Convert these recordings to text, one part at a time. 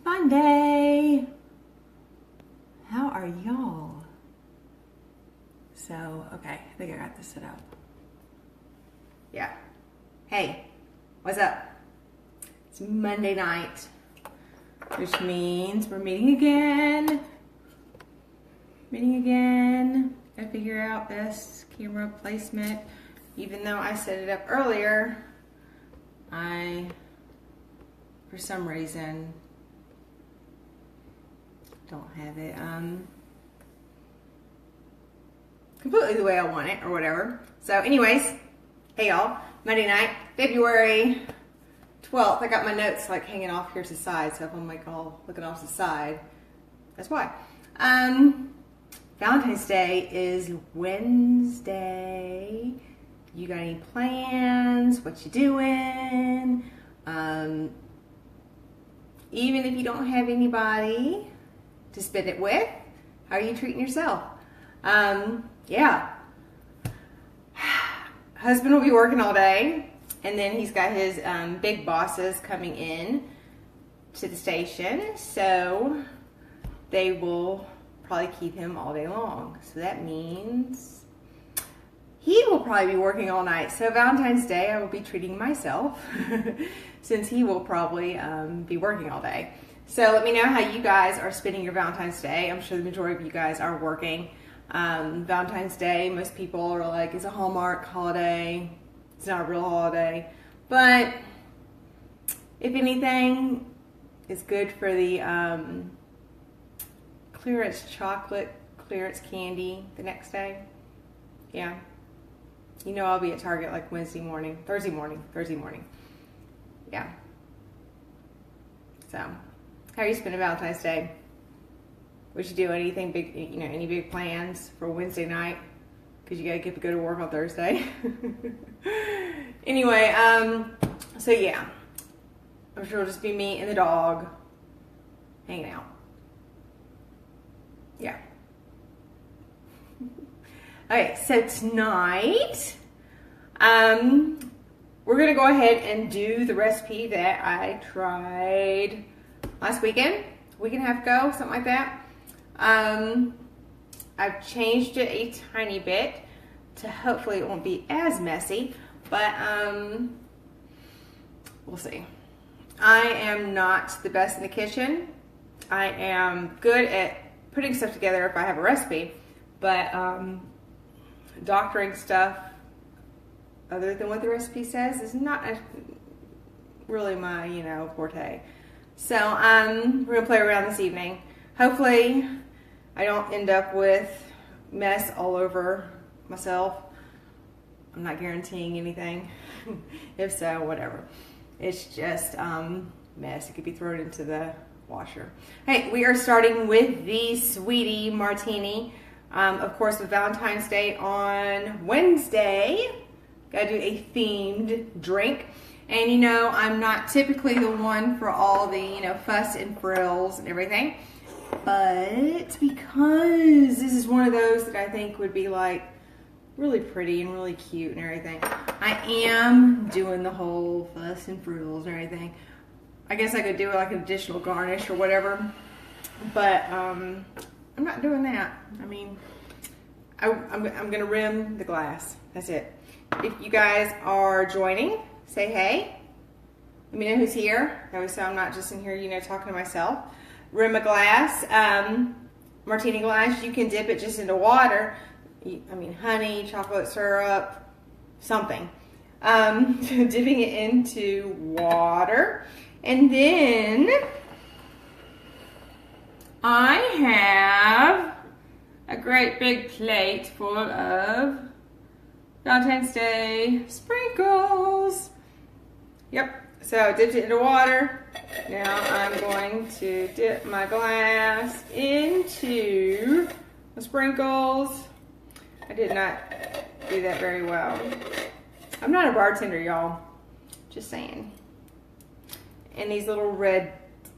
Monday. How are y'all? So, okay, I think I got this set up. Yeah. Hey, what's up? It's Monday night, which means we're meeting again. Gotta figure out best camera placement. Even though I set it up earlier, I, for some reason, don't have it completely the way I want it or whatever. So anyways, hey y'all, Monday night, February 12th. I got my notes like hanging off here to the side, so if I'm like all looking off to the side, that's why. Valentine's Day is Wednesday. You got any plans? What you doing? Even if you don't have anybody to spend it with, how are you treating yourself? Yeah. Husband will be working all day, and then he's got his big bosses coming in to the station, so they will probably keep him all day long. So that means he will probably be working all night. So Valentine's Day, I will be treating myself since he will probably be working all day. So let me know how you guys are spending your Valentine's Day. I'm sure the majority of you guys are working. Valentine's Day, most people are like, it's a Hallmark holiday. It's not a real holiday. But if anything, it's good for the clearance chocolate, clearance candy the next day. Yeah. You know I'll be at Target like Thursday morning. Yeah. So, how are you spending Valentine's Day? What you do? Anything big? You know, any big plans for Wednesday night? Because you gotta get to go to work on Thursday. Anyway, so yeah, I'm sure it'll just be me and the dog hanging out. Yeah. Okay, so tonight, we're gonna go ahead and do the recipe that I tried last weekend, a week and a half ago, something like that. I've changed it a tiny bit to hopefully it won't be as messy, but we'll see. I am not the best in the kitchen. I am good at putting stuff together if I have a recipe, but doctoring stuff other than what the recipe says is not really my, forte. So we're gonna play around this evening. Hopefully I don't end up with mess all over myself. I'm not guaranteeing anything. If so, whatever. It's just mess. It could be thrown into the washer. Hey, we are starting with the Sweetie Martini. Of course, with Valentine's Day on Wednesday, gotta do a themed drink. And I'm not typically the one for all the, fuss and frills and everything. But because this is one of those that I think would be like really pretty and really cute and everything, I am doing the whole fuss and frills and everything. I guess I could do like an additional garnish or whatever, but I'm not doing that. I mean, I'm gonna rim the glass. That's it. If you guys are joining, say hey. Let me know who's here. So I'm not just in here, talking to myself. Rim a glass, martini glass. You can dip it just into water. Honey, chocolate syrup, something. Dipping it into water. And then I have a great big plate full of Valentine's Day sprinkles. Yep. So I dipped it into water. Now I'm going to dip my glass into the sprinkles. I did not do that very well. I'm not a bartender, y'all. Just saying. And these little red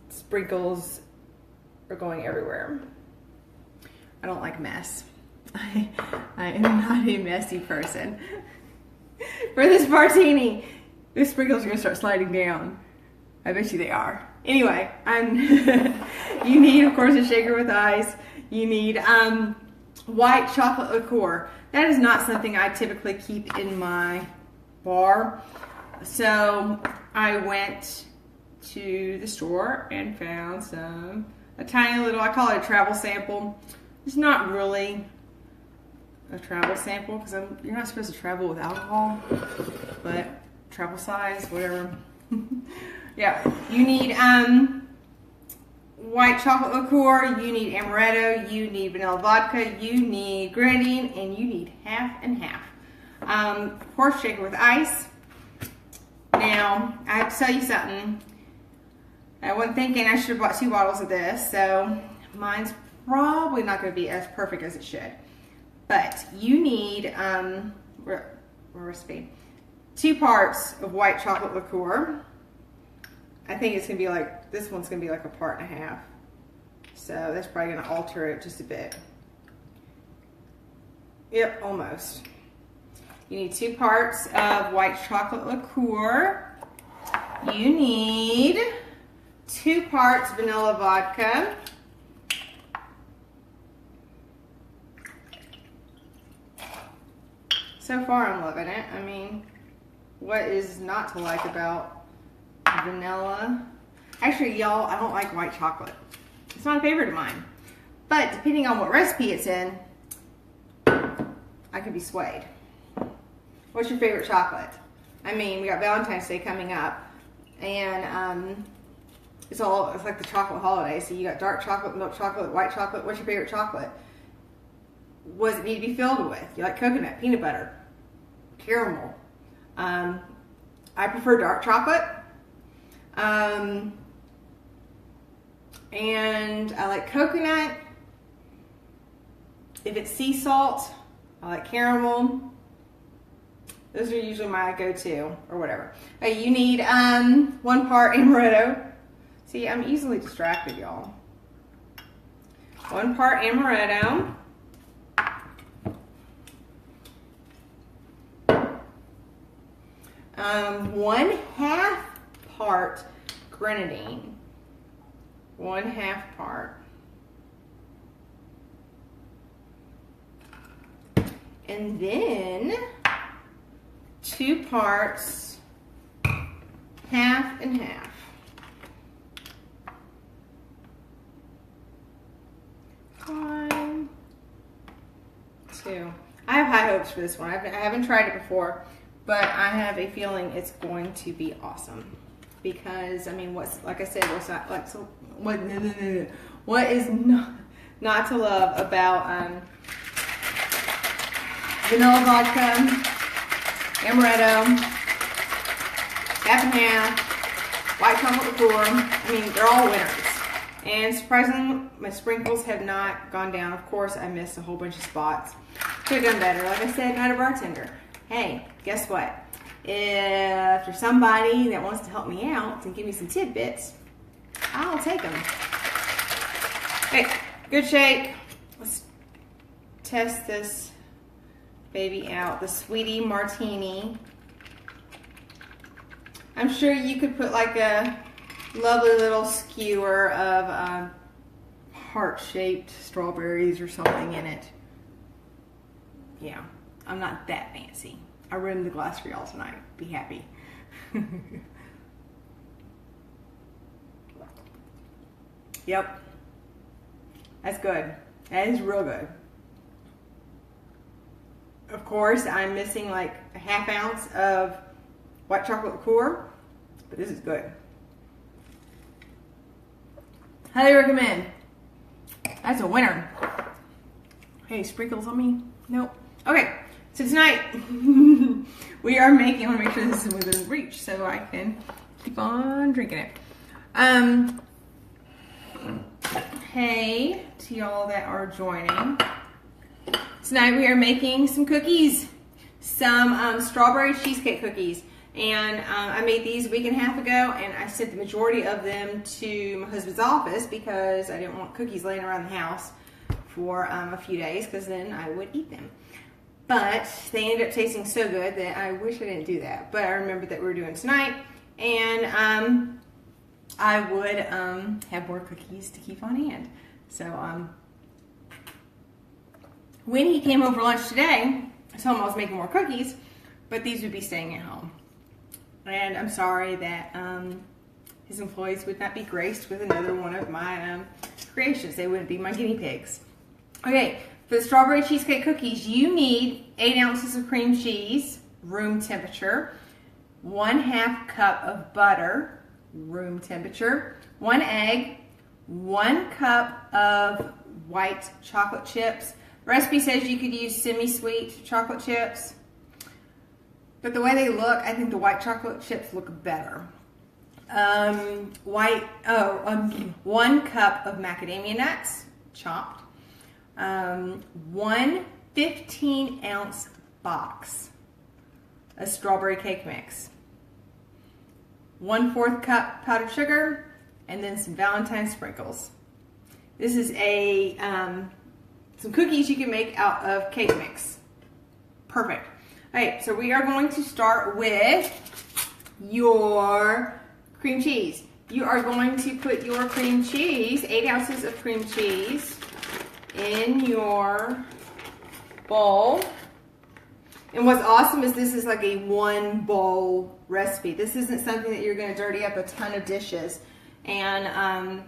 sprinkles are going everywhere. I don't like mess. I am not a messy person. For this martini, the sprinkles are gonna start sliding down. I bet you they are. Anyway, you need, of course, a shaker with ice. You need white chocolate liqueur. That is not something I typically keep in my bar. So I went to the store and found a tiny little, I call it a travel sample. It's not really a travel sample because you're not supposed to travel with alcohol, but travel size, whatever. Yeah, you need white chocolate liqueur, you need amaretto, you need vanilla vodka, you need grenadine, and you need half and half. Of course, shaker with ice. Now, I have to tell you something. I wasn't thinking I should have bought 2 bottles of this, so mine's probably not going to be as perfect as it should. But you need recipe 2 parts of white chocolate liqueur. I think it's going to be like, this one's going to be like a part and a half. So that's probably going to alter it just a bit. Yep, almost. You need 2 parts of white chocolate liqueur. You need 2 parts vanilla vodka. So far I'm loving it. I mean, what is not to like about vanilla? Actually, y'all, I don't like white chocolate. It's not a favorite of mine. But depending on what recipe it's in, I could be swayed. What's your favorite chocolate? I mean, we got Valentine's Day coming up, and it's like the chocolate holiday. So you got dark chocolate, milk chocolate, white chocolate. What's your favorite chocolate? What does it need to be filled with? You like coconut, peanut butter, caramel. I prefer dark chocolate. And I like coconut. If it's sea salt, I like caramel. Those are usually my go-to, or whatever. Okay, you need 1 part amaretto. See, I'm easily distracted, y'all. 1 part amaretto. 1/2 part grenadine. 1/2 part. And then 2 parts, half and half. One, 2. I have high hopes for this one. I haven't tried it before, but I have a feeling it's going to be awesome. Because I mean, like I said, what's not like so? What is not to love about vanilla vodka, amaretto, half and half, white chocolate liqueur? I mean, they're all winners. And surprisingly, my sprinkles have not gone down. Of course, I missed a whole bunch of spots. Could have done better. Like I said, not a bartender. Hey, guess what? If there's somebody that wants to help me out and give me some tidbits, I'll take them. Okay, good shake. Let's test this baby out. The Sweetie Martini. I'm sure you could put like a lovely little skewer of heart-shaped strawberries or something in it. Yeah, I'm not that fancy. I rimmed the glass for y'all tonight. Be happy. Yep. That's good. That is real good. Of course, I'm missing like a 1/2 ounce of white chocolate liqueur, but this is good. Highly recommend. That's a winner. Hey, sprinkles on me? Nope. Okay, so tonight we are making, I want to make sure this is within reach so I can keep on drinking it. Hey to y'all that are joining. Tonight we are making some cookies, some strawberry cheesecake cookies. And I made these a week and a half ago, and I sent the majority of them to my husband's office because I didn't want cookies laying around the house for a few days because then I would eat them. But they ended up tasting so good that I wish I didn't do that. But I remembered that we were doing tonight, and I would have more cookies to keep on hand. So when he came over for lunch today, I told him I was making more cookies, but these would be staying at home. And I'm sorry that his employees would not be graced with another one of my creations. They wouldn't be my guinea pigs. Okay, for the strawberry cheesecake cookies, you need 8 ounces of cream cheese, room temperature, 1/2 cup of butter, room temperature, 1 egg, 1 cup of white chocolate chips. The recipe says you could use semi-sweet chocolate chips, but the way they look, I think the white chocolate chips look better. 1 cup of macadamia nuts, chopped. 1 15-ounce box of strawberry cake mix. 1/4 cup powdered sugar, and then some Valentine sprinkles. This is a some cookies you can make out of cake mix. Perfect. All right, so we are going to start with your cream cheese. You are going to put your cream cheese, 8 ounces of cream cheese, in your bowl. And what's awesome is this is like a 1 bowl recipe. This isn't something that you're going to dirty up a ton of dishes and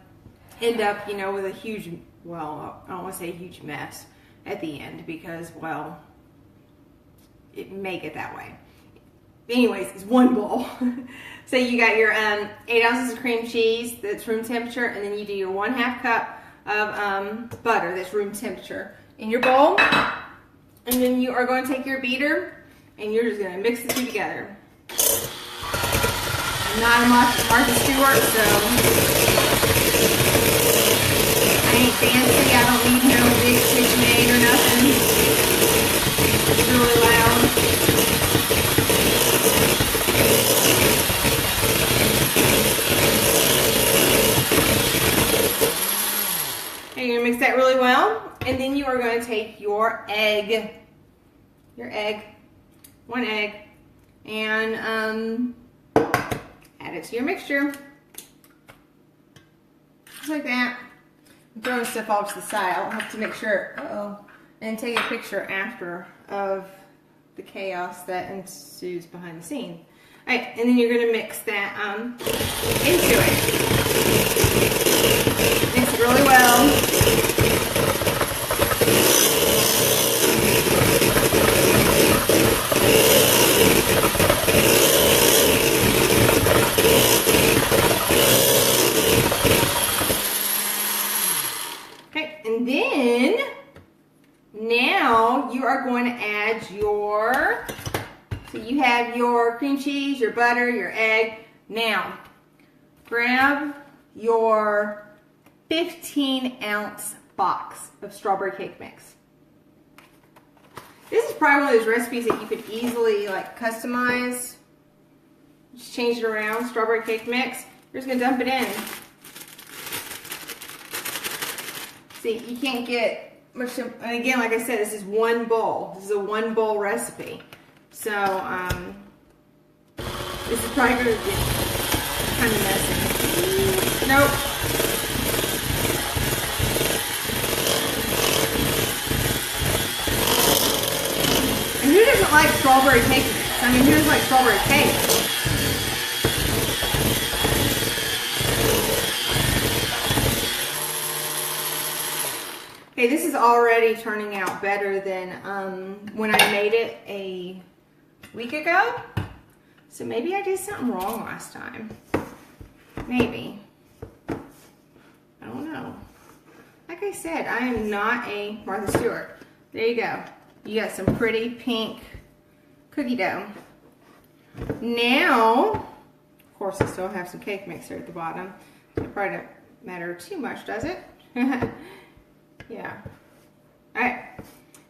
end up, you know, with a huge, well, I don't want to say a huge mess at the end because, well, it may get that way. Anyways, it's 1 bowl. So you got your 8 ounces of cream cheese that's room temperature, and then you do your 1/2 cup of butter that's room temperature in your bowl. And then you are going to take your beater and you're just going to mix the two together. I'm not a Martha Stewart, so I ain't fancy. I don't need no big KitchenAid or nothing. It's really loud. Okay, you're going to mix that really well. And then you are going to take your egg, 1 egg, and add it to your mixture. Just like that. I'm throwing stuff off to the side. I'll have to make sure, and take a picture after of the chaos that ensues behind the scene. All right, and then you're going to mix that into it. Mix it really well. Okay, and then now you are going to add your, so you have your cream cheese, your butter, your egg. Now, grab your 15-ounce box of strawberry cake mix. This is probably one of those recipes that you could easily like customize. Just change it around, strawberry cake mix. You're just gonna dump it in. See, you can't get much, and again, like I said, this is 1 bowl. This is a 1 bowl recipe. So, this is probably gonna get kind of messy. Nope. Who doesn't like strawberry cake mix? I mean, who doesn't like strawberry cake? Okay, this is already turning out better than when I made it a week ago. So maybe I did something wrong last time. Maybe. I don't know. Like I said, I am not a Martha Stewart. There you go. You got some pretty pink cookie dough. Now, of course, I still have some cake mixer at the bottom. It probably don't matter too much, does it? Yeah. All right.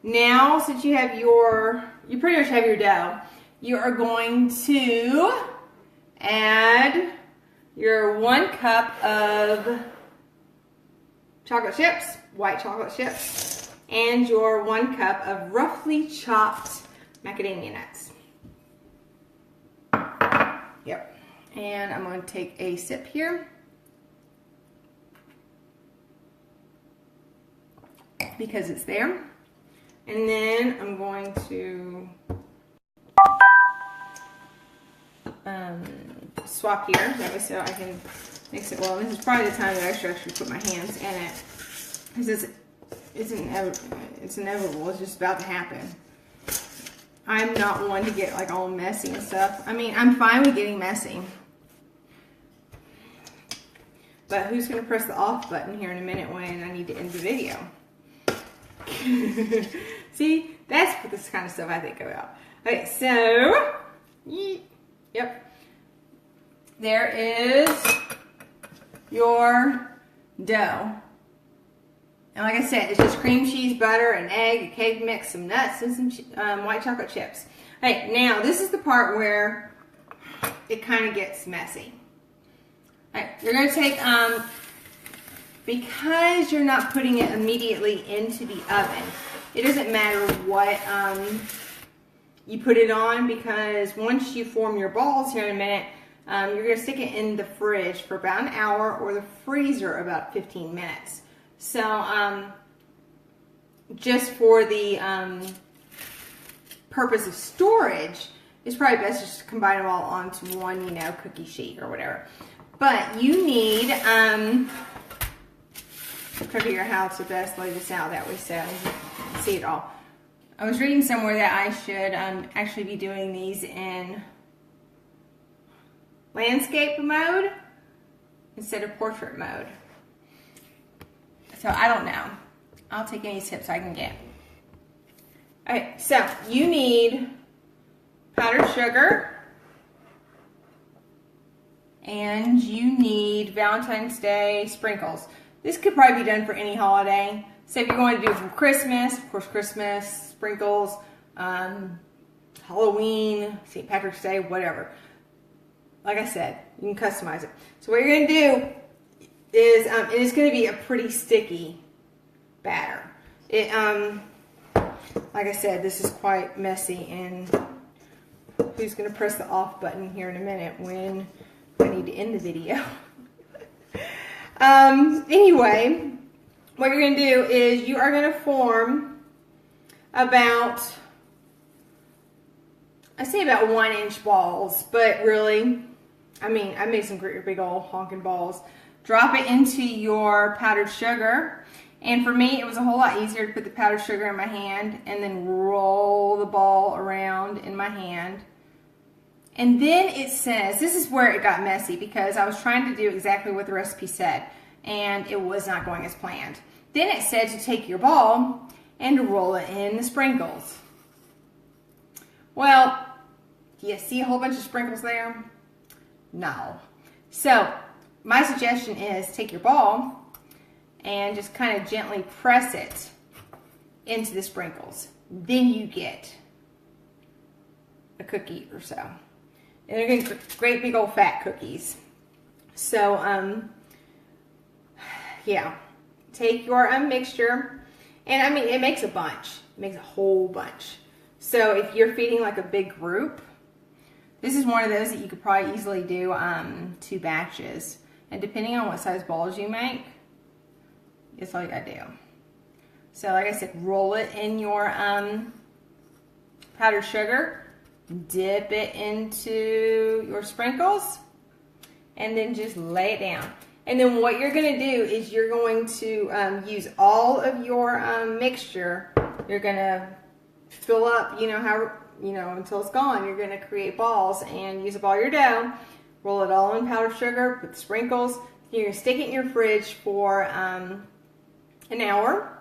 Now, since you have you pretty much have your dough, you are going to add your 1 cup of chocolate chips, white chocolate chips, and your 1 cup of roughly chopped macadamia nuts. Yep. And I'm going to take a sip here. because it's there. And then I'm going to swap here, that way so I can mix it well. This is probably the time that I should actually put my hands in it, because it's inevitable. It's just about to happen. I'm not one to get like all messy and stuff. I mean, I'm fine with getting messy, but who's going to press the off button here in a minute when I need to end the video? See, that's this kind of stuff I think about. Okay, so, yep. There is your dough. And like I said, it's just cream cheese, butter, an egg, a cake mix, some nuts, and some white chocolate chips. Okay, now this is the part where it kind of gets messy. All right, you're going to take, because you're not putting it immediately into the oven, it doesn't matter what you put it on, because once you form your balls here in a minute, you're going to stick it in the fridge for about an hour, or the freezer about 15 minutes. So just for the purpose of storage, it's probably best just to combine them all onto one, you know, cookie sheet or whatever. But you need, I'm trying to figure out how to best lay this out that way so you can see it all. I was reading somewhere that I should actually be doing these in landscape mode instead of portrait mode. So I don't know. I'll take any tips I can get. Okay, so you need powdered sugar, and you need Valentine's Day sprinkles. This could probably be done for any holiday. So if you're going to do it for Christmas, of course Christmas, sprinkles, Halloween, St. Patrick's Day, whatever. Like I said, you can customize it. So what you're going to do is, it is going to be a pretty sticky batter. It, like I said, this is quite messy, and who's going to press the off button here in a minute when I need to end the video. Anyway, what you're going to do is you are going to form about, I say about 1-inch balls, but really, I mean, I made some great big old honking balls. Drop it into your powdered sugar. And for me, it was a whole lot easier to put the powdered sugar in my hand and then roll the ball around in my hand. And then it says, this is where it got messy, because I was trying to do exactly what the recipe said, and it was not going as planned. Then it said to take your ball and roll it in the sprinkles. Well, do you see a whole bunch of sprinkles there? No. So my suggestion is take your ball and just kind of gently press it into the sprinkles. Then you get a cookie or so. And they're going to be great big old fat cookies. So, yeah. Take your mixture. And I mean, it makes a bunch. It makes a whole bunch. So if you're feeding like a big group, this is one of those that you could probably easily do 2 batches. And depending on what size balls you make, that's all you gotta do. So like I said, roll it in your powdered sugar, dip it into your sprinkles, and then just lay it down. And then what you're gonna do is you're going to use all of your mixture. You're gonna fill up, until it's gone. You're gonna create balls and use up all your dough. Roll it all in powdered sugar, put the sprinkles. You're gonna stick it in your fridge for an hour.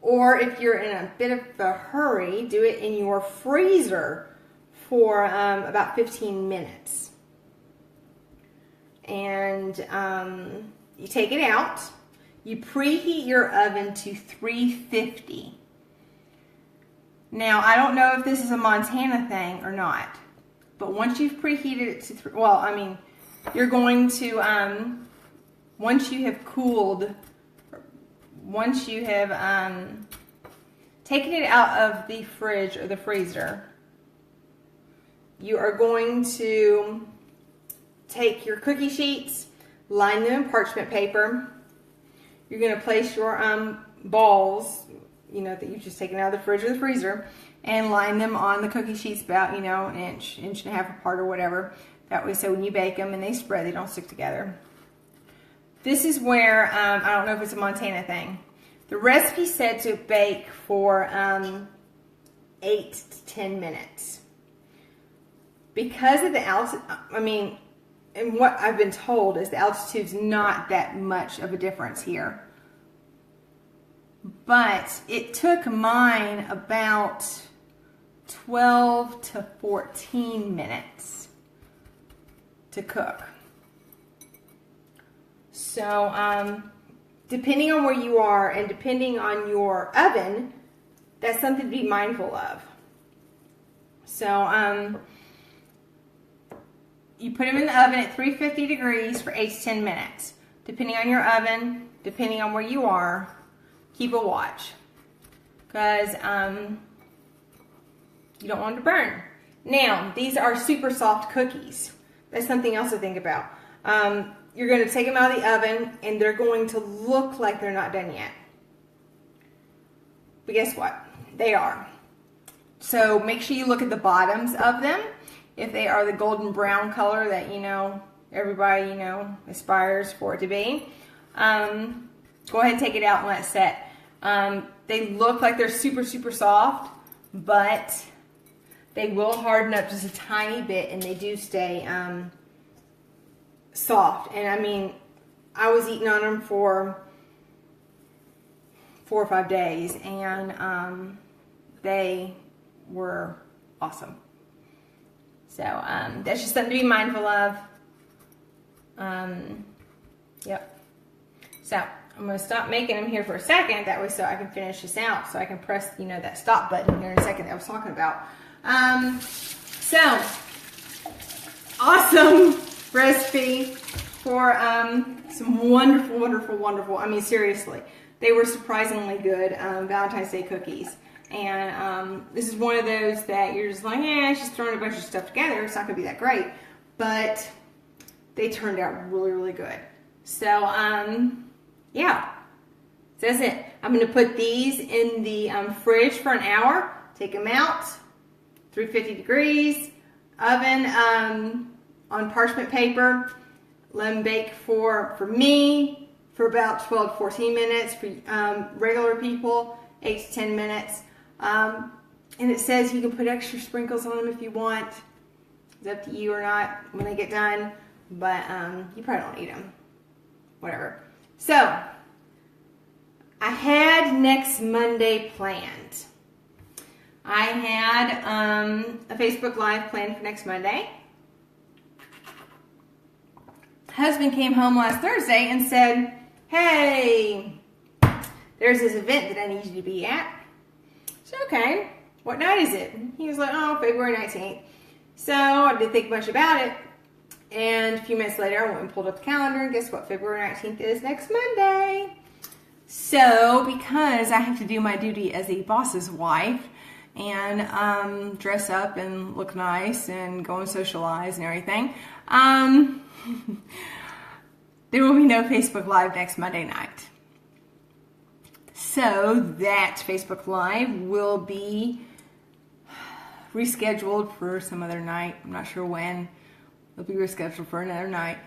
Or if you're in a bit of a hurry, do it in your freezer for about 15 minutes. And you take it out. You preheat your oven to 350. Now, I don't know if this is a Montana thing or not, but once you've preheated it to, you're going to, once you have cooled, once you have taken it out of the fridge or the freezer, you are going to take your cookie sheets, line them in parchment paper. You're going to place your balls, you know, that you've just taken out of the fridge or the freezer, and line them on the cookie sheets about, you know, an inch and a half apart or whatever. That way, so when you bake them and they spread, they don't stick together. This is where, I don't know if it's a Montana thing. The recipe said to bake for 8 to 10 minutes. Because of the altitude, I mean, and what I've been told is the altitude's not that much of a difference here. But it took mine about 12 to 14 minutes to cook. So, depending on where you are and depending on your oven, that's something to be mindful of. So, you put them in the oven at 350 degrees for 8 to 10 minutes. Depending on your oven, depending on where you are, keep a watch. Because you don't want it to burn. Now, these are super soft cookies. That's something else to think about. You're going to take them out of the oven and they're going to look like they're not done yet. But guess what? They are. So make sure you look at the bottoms of them. If they are the golden brown color that, you know, everybody, you know, aspires for it to be, go ahead and take it out and let it set. They look like they're super, super soft, but they will harden up just a tiny bit and they do stay soft. And I mean, I was eating on them for 4 or 5 days and they were awesome. So that's just something to be mindful of. Yep. So I'm going to stop making them here for a second. That way so I can finish this out. So I can press, you know, that stop button here in a second that I was talking about. So, awesome recipe for some wonderful, wonderful, wonderful, I mean, seriously, they were surprisingly good Valentine's Day cookies. And this is one of those that you're just like, it's just throwing a bunch of stuff together. It's not going to be that great. But they turned out really, really good. So, yeah. So that's it. I'm going to put these in the fridge for an hour. Take them out. 350 degrees. Oven on parchment paper. Let them bake for me for about 12 to 14 minutes. For regular people, 8 to 10 minutes. And it says you can put extra sprinkles on them if you want. It's up to you or not when they get done. But you probably don't eat them. Whatever. So, I had next Monday planned. I had a Facebook Live planned for next Monday. Husband came home last Thursday and said, hey, there's this event that I need you to be at. So, okay, what night is it? He was like, oh, February 19th. So, I didn't think much about it. And a few minutes later, I went and pulled up the calendar, and guess what? February 19th is next Monday. So, because I have to do my duty as a boss's wife, and dress up and look nice and go and socialize and everything, there will be no Facebook Live next Monday night. So that Facebook Live will be rescheduled for some other night. I'm not sure when. It'll be rescheduled for another night.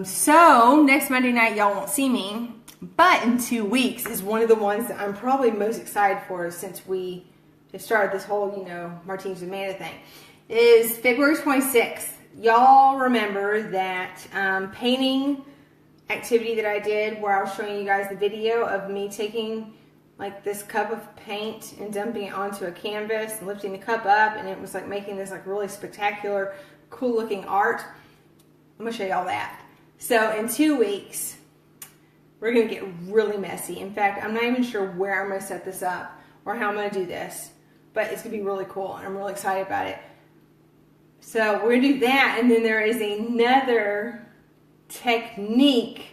So next Monday night, y'all won't see me. But in 2 weeks is one of the ones that I'm probably most excited for since we have started this whole, you know, Martinis with Amanda thing. Is February 26th. Y'all remember that painting activity that I did where I was showing you guys the video of me taking like this cup of paint and dumping it onto a canvas and lifting the cup up, and it was like making this like really spectacular, cool looking art. I'm gonna show you all that. So in 2 weeks, we're gonna get really messy. In fact, I'm not even sure where I'm gonna set this up or how I'm gonna do this, but it's gonna be really cool and I'm really excited about it. So we're gonna do that, and then there is another technique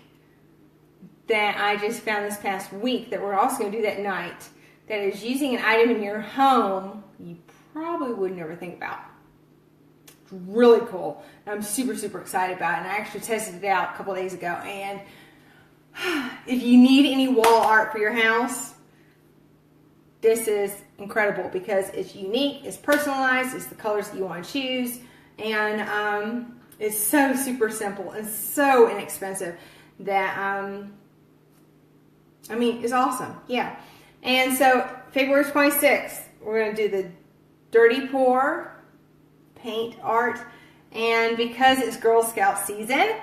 that I just found this past week that we're also going to do that night, that is using an item in your home you probably would never think about. It's really cool. I'm super, super excited about it, and I actually tested it out a couple days ago, and If you need any wall art for your house, this is incredible because it's unique, it's personalized, it's the colors that you want to choose, and it's so super simple and so inexpensive that, I mean, it's awesome. Yeah. And so February 26th, we're going to do the Dirty Pour paint art, and because it's Girl Scout season,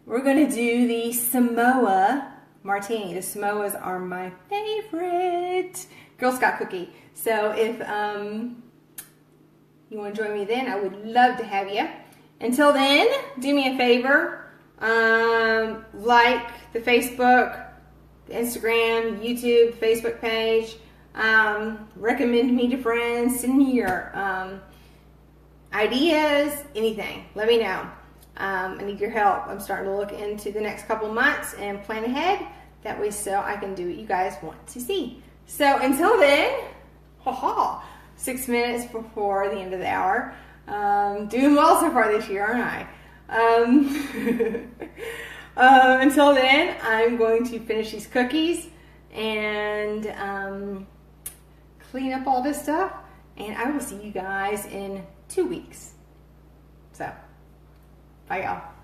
we're going to do the Samoa Martini. The Samoas are my favorite Girl Scout cookie. So if you want to join me then, I would love to have you. Until then, do me a favor. Like the Facebook, the Instagram, YouTube, Facebook page. Recommend me to friends. Send me your ideas, anything. Let me know. I need your help. I'm starting to look into the next couple months and plan ahead. That way so I can do what you guys want to see. So until then, 6 minutes before the end of the hour. Doing well so far this year, aren't I? Until then, I'm going to finish these cookies and clean up all this stuff. And I will see you guys in 2 weeks. So, bye y'all.